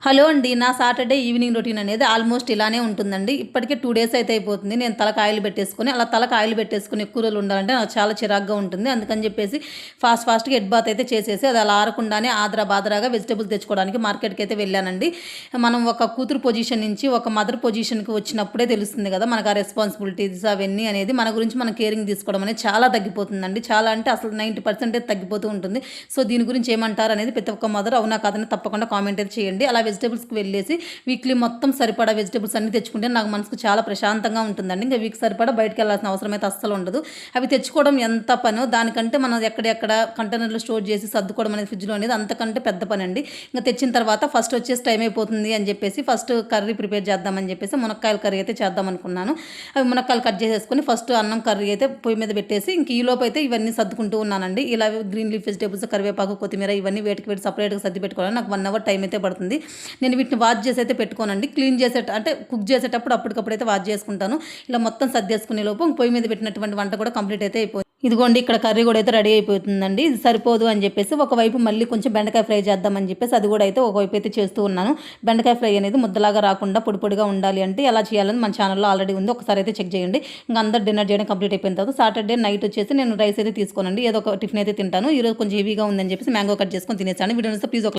Hello అండి. నా Saturday evening routine అనేది ఆల్మోస్ట్ ఇలానే ఉంటుందండి. ఇప్పటికే 2 డేస్ అయితే అయిపోతుంది. నేను తలకు ఆయిల్ పెట్టేసుకొని, అలా తలకు ఆయిల్ పెట్టేసుకొని ఎక్కువ రోజులు ఉండాలంటే నాకు చాలా చిరాకుగా ఉంటుంది. అందుకని చెప్పేసి ఫాస్ట్‌గా హెడ్ బాత్ అయితే చేసేసి, అది అలా ఆరకుండానే ఆదరా బాదరాగా వెజిటబుల్స్ తెచ్చుకోవడానికి మార్కెట్‌కైతే వెళ్ళానండి. మనం ఒక కూతురు పొజిషన్ నుంచి ఒక మదర్ పొజిషన్‌కి వచ్చినప్పుడే తెలుస్తుంది కదా! మనకు ఆ రెస్పాన్సిబిలిటీస్ అవన్నీ అనేది మన గురించి మనం కేరింగ్ తీసుకోవడం అనేది చాలా తగ్గిపోతుందండి. చాలా అంటే అసలు 90% తగ్గిపోతూ ఉంటుంది. సో, దీని గురించి ఏమంటారనేది ప్రతి ఒక్క మదర్ అవునా కాదని తప్పకుండా కామెంట్ అయితే చేయండి. అలా వెజిటబుల్స్‌కి వెళ్ళేసి వీక్లీ మొత్తం సరిపడా వెజిటబుల్స్ అన్నీ తెచ్చుకుంటే నాకు మనసుకు చాలా ప్రశాంతంగా ఉంటుందండి. ఇంకా వీక్ సరిపడా బయటికెళ్ళాల్సిన అవసరం అయితే అస్సలు ఉండదు. అవి తెచ్చుకోవడం ఎంత పనో దానికంటే మనం ఎక్కడెక్కడ కంటైనర్‌లో స్టోర్ చేసి సర్దుకోవడం అనేది ఫ్రిడ్జ్‌లో అనేది అంతకంటే పెద్ద పనండి. ఇంక తెచ్చిన తర్వాత ఫస్ట్ వచ్చేసి టైం అయిపోతుంది అని చెప్పేసి ఫస్ట్ కర్రీ ప్రిపేర్ చేద్దామని చెప్పేసి మునక్కాయల కర్రీ అయితే చేద్దాం అనుకున్నాను. అవి మునక్కాయలు కట్ చేసేసుకొని ఫస్ట్ అన్నం కర్రీ అయితే పొయ్యి మీద పెట్టేసి ఇంక ఈలోపు అయితే ఇవన్నీ సర్దుకుంటూ ఉన్నానండి. ఇలా గ్రీన్ లీఫ్ వెజిటబుల్స్, కరివేపాకు, కొత్తిమీర ఇవన్నీ వేటికి వేటి సపరేట్‌గా సర్ది పెట్టుకోవడానికి నాకు 1 అవర్ టైం అయితే పడుతుంది. నేను వీటిని వాష్ చేసి అయితే పెట్టుకోనండి. క్లీన్ అంటే కుక్ చేసేటప్పుడు అప్పటికప్పుడైతే వాష్ చేసుకుంటాను. ఇలా మొత్తం సర్దేసుకునే లోపు పొయ్యి మీద పెట్టినటువంటి వంట కూడా కంప్లీట్ అయితే అయిపోయింది. ఇదిగోండి ఇక్కడ కర్రీ కూడా అయితే రెడీ అయిపోతుందండి. ఇది సరిపోదు అని చెప్పేసి ఒకవైపు మళ్ళీ కొంచెం బెండకాయ ఫ్రై చేద్దామని చెప్పేసి అది కూడా అయితే ఒకవైపు అయితే చేస్తూ ఉన్నాను. బెండకాయ ఫ్రై అనేది ముద్దలాగా రాకుండా పొడి పొడిగా ఉండాలి అంటే ఎలా చేయాలని మన ఛానల్లో ఆల్రెడీ ఉంది. ఒకసారి అయితే చెక్ చేయండి. ఇంకా అందరు డిన్నర్ చేయడం కంప్లీట్ అయిపోయిన తర్వాత సాటర్డే నైట్ వచ్చేసి నేను రైస్ అయితే తీసుకోనండి. ఏదో ఒక టిఫిన్ అయితే తింటాను. ఈరోజు కొంచెం హెవీగా ఉందని చెప్పేసి మ్యాంగో కట్ చేసుకొని తినేసాను. Video please